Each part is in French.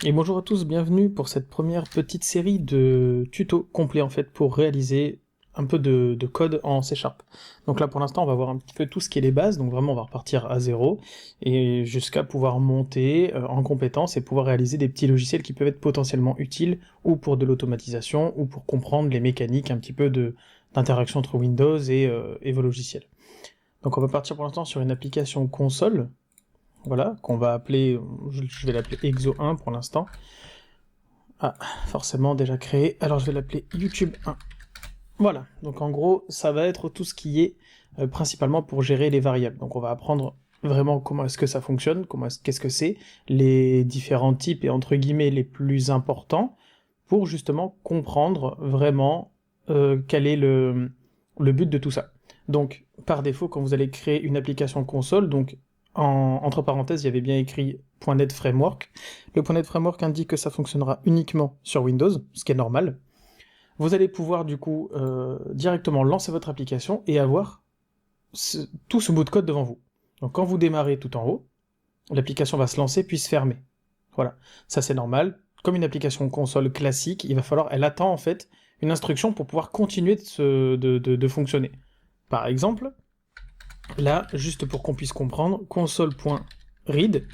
Et bonjour à tous, bienvenue pour cette première petite série de tutos complets en fait pour réaliser un peu de code en C#. Donc là pour l'instant on va voir un petit peu tout ce qui est les bases, donc vraiment on va repartir à zéro et jusqu'à pouvoir monter en compétences et pouvoir réaliser des petits logiciels qui peuvent être potentiellement utiles ou pour de l'automatisation ou pour comprendre les mécaniques un petit peu d'interaction entre Windows et vos logiciels. Donc on va partir pour l'instant sur une application console, voilà, qu'on va appeler, je vais l'appeler Exo1 pour l'instant. Ah, forcément déjà créé, alors je vais l'appeler YouTube 1. Voilà, donc en gros, ça va être tout ce qui est principalement pour gérer les variables. Donc on va apprendre vraiment comment est-ce que ça fonctionne, qu'est-ce que c'est, les différents types et entre guillemets les plus importants, pour justement comprendre vraiment quel est le but de tout ça. Donc par défaut, quand vous allez créer une application console, donc entre parenthèses, il y avait bien écrit .NET Framework. Le .NET Framework indique que ça fonctionnera uniquement sur Windows, ce qui est normal. Vous allez pouvoir du coup directement lancer votre application et avoir tout ce bout de code devant vous. Donc quand vous démarrez tout en haut, l'application va se lancer puis se fermer. Voilà, ça c'est normal. Comme une application console classique, elle attend en fait une instruction pour pouvoir continuer de fonctionner. Par exemple, là, juste pour qu'on puisse comprendre, console.read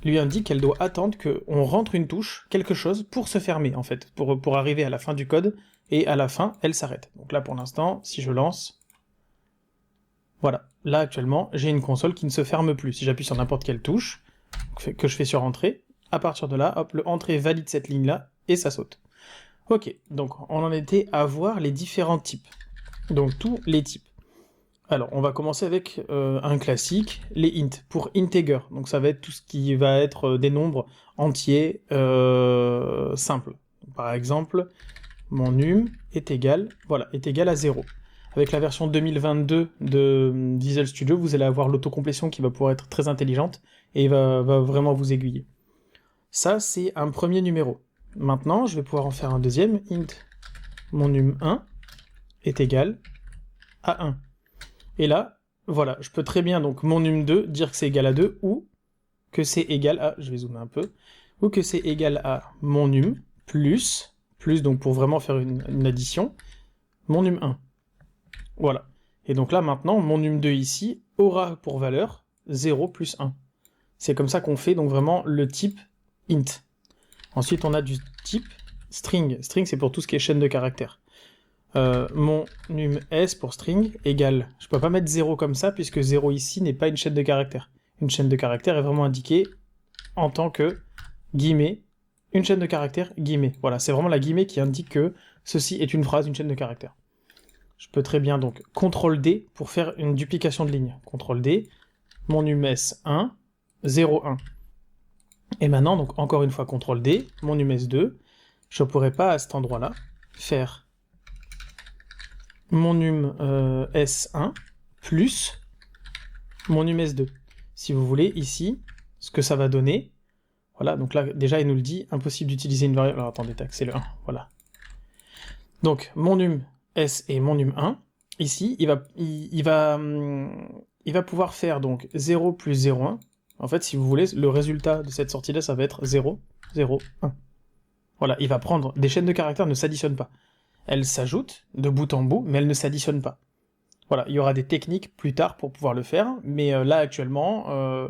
lui indique qu'elle doit attendre qu'on rentre une touche, quelque chose, pour se fermer, en fait, pour arriver à la fin du code, et à la fin, elle s'arrête. Donc là, pour l'instant, si je lance, voilà. Là, actuellement, j'ai une console qui ne se ferme plus. Si j'appuie sur n'importe quelle touche, que je fais sur Entrée, à partir de là, hop, le Entrée valide cette ligne-là, et ça saute. Ok, donc on en était à voir les différents types. Donc tous les types. Alors, on va commencer avec un classique, les int, pour integer. Donc ça va être tout ce qui va être des nombres entiers simples. Par exemple, mon num est égal, voilà, est égal à 0. Avec la version 2022 de Visual Studio, vous allez avoir l'autocomplétion qui va pouvoir être très intelligente et va vraiment vous aiguiller. Ça, c'est un premier numéro. Maintenant, je vais pouvoir en faire un deuxième, int mon num1 est égal à 1. Et là, voilà, je peux très bien, donc, mon num2, dire que c'est égal à 2, ou que c'est égal à, je vais zoomer un peu, ou que c'est égal à mon num, plus, donc pour vraiment faire une addition, mon num1. Voilà. Et donc là, maintenant, mon num2 ici aura pour valeur 0 plus 1. C'est comme ça qu'on fait, donc, vraiment, le type int. Ensuite, on a du type string. String, c'est pour tout ce qui est chaîne de caractères. Mon num s pour string égale, je peux pas mettre 0 comme ça puisque 0 ici n'est pas une chaîne de caractères. Une chaîne de caractères est vraiment indiquée en tant que guillemets, une chaîne de caractères, guillemets. Voilà, c'est vraiment la guillemets qui indique que ceci est une phrase, une chaîne de caractères. Je peux très bien donc CTRL D pour faire une duplication de ligne. CTRL D, mon num s 1, 0, 1. Et maintenant, donc encore une fois CTRL D, mon num s2, je pourrais pas à cet endroit-là faire mon num S1 plus mon num S2. Si vous voulez, ici, ce que ça va donner, voilà, donc là, déjà, il nous le dit, impossible d'utiliser une variable, alors attendez, tac, c'est le 1, voilà. Donc, mon num S et mon num 1, ici, il va pouvoir faire donc 0 plus 0, 1. En fait, si vous voulez, le résultat de cette sortie-là, ça va être 0, 0, 1. Voilà, il va prendre, des chaînes de caractères ne s'additionnent pas. Elles s'ajoutent de bout en bout, mais elles ne s'additionnent pas. Voilà, il y aura des techniques plus tard pour pouvoir le faire, mais là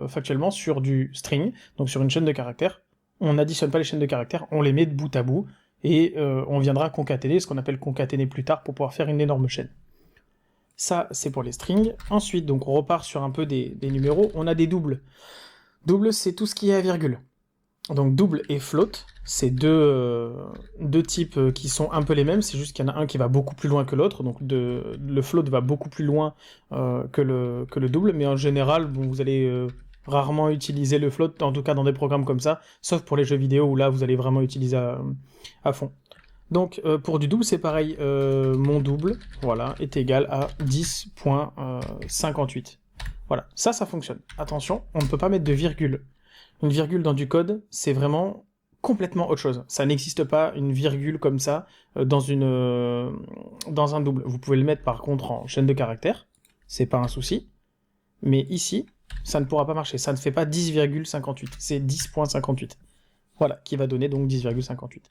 factuellement sur du string, donc sur une chaîne de caractères, on n'additionne pas les chaînes de caractères, on les met de bout à bout, et on viendra concaténer, ce qu'on appelle concaténer plus tard, pour pouvoir faire une énorme chaîne. Ça, c'est pour les strings. Ensuite, donc on repart sur un peu des numéros, on a des doubles. Double, c'est tout ce qui est à virgule. Donc double et float, c'est deux types qui sont un peu les mêmes, c'est juste qu'il y en a un qui va beaucoup plus loin que l'autre, donc le float va beaucoup plus loin que le double, mais en général, bon, vous allez rarement utiliser le float, en tout cas dans des programmes comme ça, sauf pour les jeux vidéo où là vous allez vraiment utiliser à fond. Donc pour du double, c'est pareil, mon double, voilà, est égal à 10.58. Voilà, ça fonctionne. Attention, on ne peut pas mettre de virgule. Une virgule dans du code, c'est vraiment complètement autre chose. Ça n'existe pas une virgule comme ça dans un double. Vous pouvez le mettre par contre en chaîne de caractères, c'est pas un souci. Mais ici, ça ne pourra pas marcher. Ça ne fait pas 10,58, c'est 10.58. Voilà, qui va donner donc 10,58.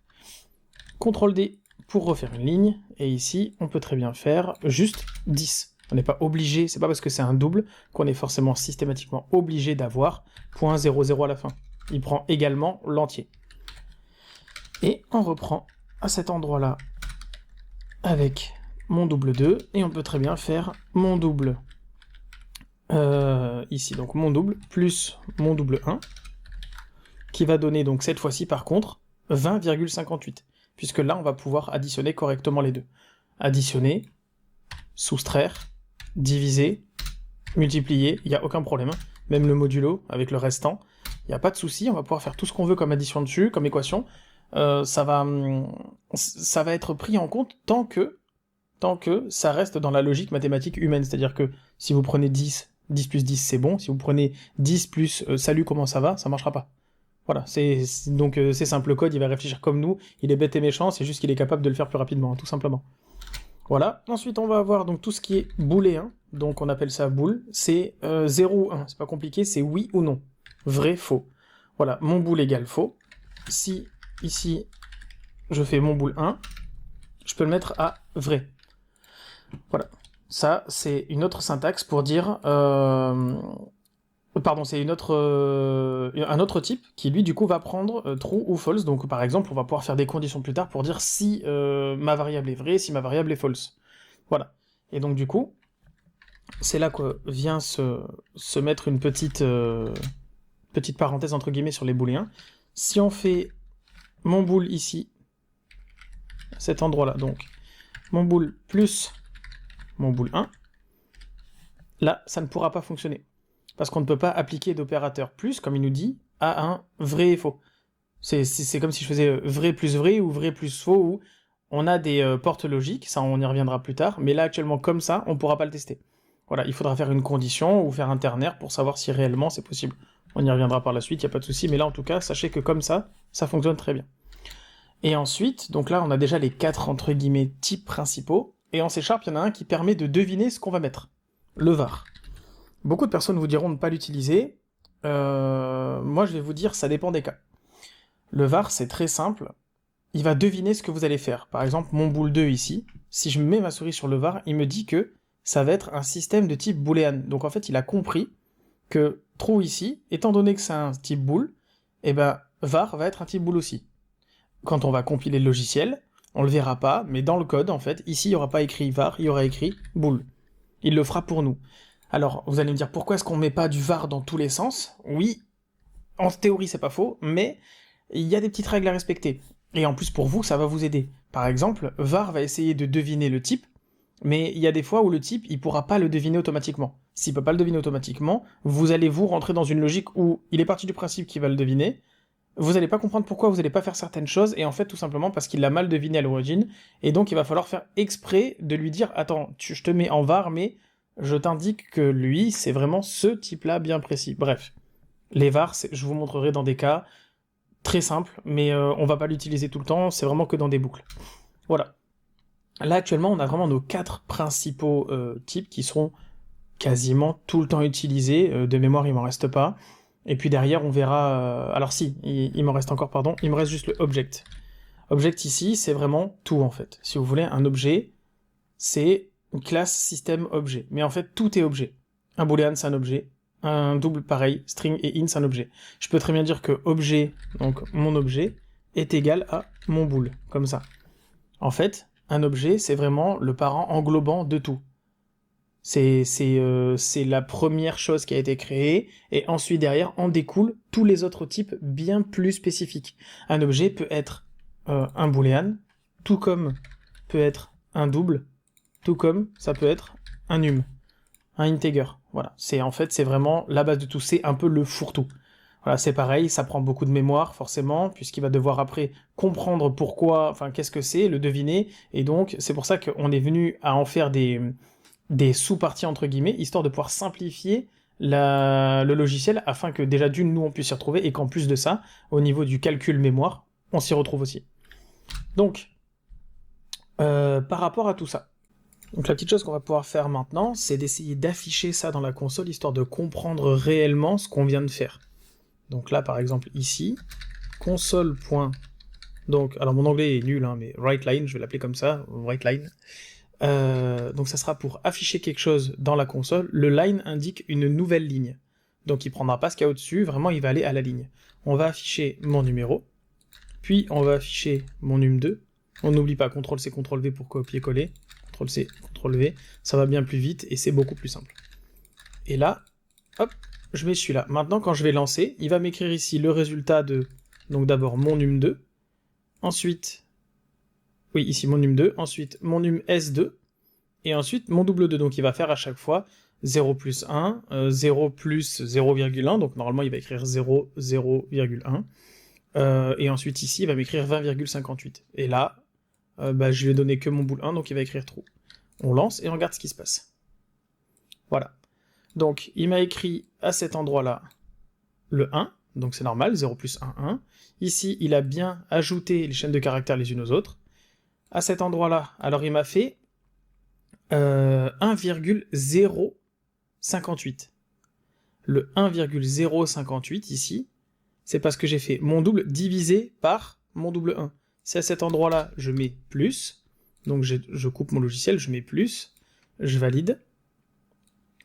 CTRL D pour refaire une ligne, et ici, on peut très bien faire juste 10. On n'est pas obligé, c'est pas parce que c'est un double qu'on est forcément systématiquement obligé d'avoir .00 à la fin. Il prend également l'entier. Et on reprend à cet endroit-là avec mon double 2, et on peut très bien faire mon double ici, donc mon double plus mon double 1, qui va donner donc cette fois-ci par contre 20,58, puisque là on va pouvoir additionner correctement les deux. Additionner, soustraire, diviser, multiplier, il n'y a aucun problème, même le modulo avec le restant, il n'y a pas de souci, on va pouvoir faire tout ce qu'on veut comme addition dessus, comme équation, ça va être pris en compte tant que ça reste dans la logique mathématique humaine, c'est-à-dire que si vous prenez 10 plus 10 c'est bon, si vous prenez 10 plus salut comment ça va, ça marchera pas. Voilà, donc c'est simple, le code il va réfléchir comme nous, il est bête et méchant, c'est juste qu'il est capable de le faire plus rapidement, tout simplement. Voilà, ensuite on va avoir donc tout ce qui est booléen, donc on appelle ça bool, c'est 0 ou 1, c'est pas compliqué, c'est oui ou non, vrai, faux. Voilà, mon bool égale faux, si ici je fais mon bool 1, je peux le mettre à vrai. Voilà, ça c'est une autre syntaxe pour dire... Pardon, c'est un autre type qui lui du coup va prendre true ou false, donc par exemple on va pouvoir faire des conditions plus tard pour dire si ma variable est vraie, si ma variable est false. Voilà, et donc du coup, c'est là que vient se mettre une petite parenthèse entre guillemets sur les booléens. Si on fait mon bool ici, à cet endroit-là, donc mon bool plus mon bool 1, là ça ne pourra pas fonctionner. Parce qu'on ne peut pas appliquer d'opérateur plus, comme il nous dit, à un vrai et faux. C'est comme si je faisais vrai plus vrai, ou vrai plus faux, ou on a des portes logiques, ça on y reviendra plus tard, mais là actuellement comme ça, on ne pourra pas le tester. Voilà, il faudra faire une condition, ou faire un ternaire pour savoir si réellement c'est possible. On y reviendra par la suite, il n'y a pas de souci, mais là en tout cas, sachez que comme ça fonctionne très bien. Et ensuite, donc là on a déjà les 4 entre guillemets types principaux, et en C#, il y en a un qui permet de deviner ce qu'on va mettre. Le var. Beaucoup de personnes vous diront de ne pas l'utiliser. Moi, je vais vous dire, ça dépend des cas. Le var, c'est très simple. Il va deviner ce que vous allez faire. Par exemple, mon bool 2 ici, si je mets ma souris sur le var, il me dit que ça va être un système de type booléen. Donc en fait, il a compris que true ici, étant donné que c'est un type bool, eh ben, var va être un type bool aussi. Quand on va compiler le logiciel, on le verra pas, mais dans le code, en fait, ici, il n'y aura pas écrit var, il y aura écrit bool. Il le fera pour nous. Alors, vous allez me dire, pourquoi est-ce qu'on met pas du var dans tous les sens? Oui, en théorie, c'est pas faux, mais il y a des petites règles à respecter. Et en plus, pour vous, ça va vous aider. Par exemple, var va essayer de deviner le type, mais il y a des fois où le type, il pourra pas le deviner automatiquement. S'il peut pas le deviner automatiquement, vous allez vous rentrer dans une logique où il est parti du principe qu'il va le deviner, vous allez pas comprendre pourquoi vous allez pas faire certaines choses, et en fait, tout simplement parce qu'il l'a mal deviné à l'origine, et donc il va falloir faire exprès de lui dire, attends, je te mets en var, mais je t'indique que lui, c'est vraiment ce type-là bien précis. Bref, les vars, je vous montrerai dans des cas très simples, mais on va pas l'utiliser tout le temps, c'est vraiment que dans des boucles. Voilà. Là, actuellement, on a vraiment nos 4 principaux types qui seront quasiment tout le temps utilisés. De mémoire, il m'en reste pas. Et puis derrière, on verra... alors si, il m'en reste encore, pardon. Il me reste juste le object. Object ici, c'est vraiment tout, en fait. Si vous voulez, un objet, c'est une classe système objet. Mais en fait, tout est objet. Un boolean, c'est un objet. Un double, pareil. String et int, c'est un objet. Je peux très bien dire que objet, donc mon objet, est égal à mon bool, comme ça. En fait, un objet, c'est vraiment le parent englobant de tout. C'est la première chose qui a été créée, et ensuite derrière en découlent tous les autres types bien plus spécifiques. Un objet peut être un boolean, tout comme peut être un double, tout comme ça peut être un num, un integer. Voilà, en fait c'est vraiment la base de tout, c'est un peu le fourre-tout. Voilà, c'est pareil, ça prend beaucoup de mémoire forcément, puisqu'il va devoir après comprendre pourquoi, enfin qu'est-ce que c'est, le deviner, et donc c'est pour ça qu'on est venu à en faire des sous-parties entre guillemets, histoire de pouvoir simplifier le logiciel, afin que déjà d'une, nous on puisse s'y retrouver, et qu'en plus de ça, au niveau du calcul mémoire, on s'y retrouve aussi. Donc, par rapport à tout ça, donc la petite chose qu'on va pouvoir faire maintenant, c'est d'essayer d'afficher ça dans la console, histoire de comprendre réellement ce qu'on vient de faire. Donc là, par exemple, ici, console. Donc, alors mon anglais est nul, hein, mais WriteLine, je vais l'appeler comme ça, WriteLine. Donc ça sera pour afficher quelque chose dans la console. Le line indique une nouvelle ligne. Donc il prendra pas ce qu'il y a au-dessus, vraiment il va aller à la ligne. On va afficher mon numéro, puis on va afficher mon num2. On n'oublie pas CTRL-C, CTRL-V pour copier-coller. CTRL-C, CTRL-V, ça va bien plus vite et c'est beaucoup plus simple. Et là, hop, je mets celui-là. Maintenant, quand je vais lancer, il va m'écrire ici le résultat de, donc d'abord mon num2, ensuite, oui, ici mon num2, ensuite mon num s2, et ensuite mon double 2. Donc il va faire à chaque fois 0 plus 1, 0 plus 0,1, donc normalement il va écrire 0, 0,1. Et ensuite ici il va m'écrire 20,58. Et là, je lui ai donné que mon boule 1, donc il va écrire true. On lance et on regarde ce qui se passe. Voilà. Donc il m'a écrit à cet endroit-là le 1, donc c'est normal, 0 plus 1, 1. Ici il a bien ajouté les chaînes de caractères les unes aux autres. À cet endroit-là, alors il m'a fait 1,058. Le 1,058 ici, c'est parce que j'ai fait mon double divisé par mon double 1. Si à cet endroit-là, je mets plus, donc je coupe mon logiciel, je mets plus, je valide.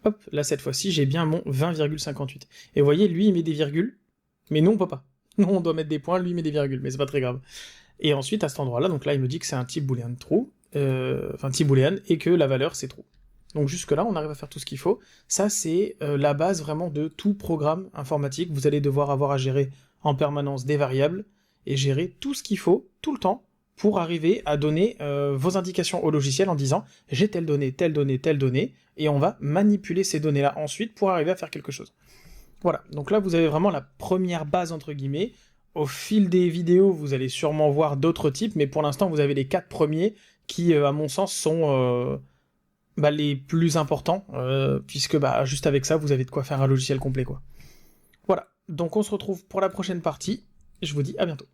Hop, là cette fois-ci, j'ai bien mon 20,58. Et vous voyez, lui, il met des virgules, mais nous, on peut pas. Nous, on doit mettre des points, lui, il met des virgules, mais c'est pas très grave. Et ensuite, à cet endroit-là, donc là, il me dit que c'est un type boolean true, type boolean, et que la valeur, c'est true. Donc jusque-là, on arrive à faire tout ce qu'il faut. Ça, c'est la base vraiment de tout programme informatique. Vous allez devoir avoir à gérer en permanence des variables, et gérer tout ce qu'il faut, tout le temps, pour arriver à donner vos indications au logiciel en disant « j'ai telle donnée, telle donnée, telle donnée », et on va manipuler ces données-là ensuite pour arriver à faire quelque chose. Voilà, donc là, vous avez vraiment la première base, entre guillemets. Au fil des vidéos, vous allez sûrement voir d'autres types, mais pour l'instant, vous avez les 4 premiers qui, à mon sens, sont les plus importants, puisque juste avec ça, vous avez de quoi faire un logiciel complet, quoi. Voilà, donc on se retrouve pour la prochaine partie, je vous dis à bientôt.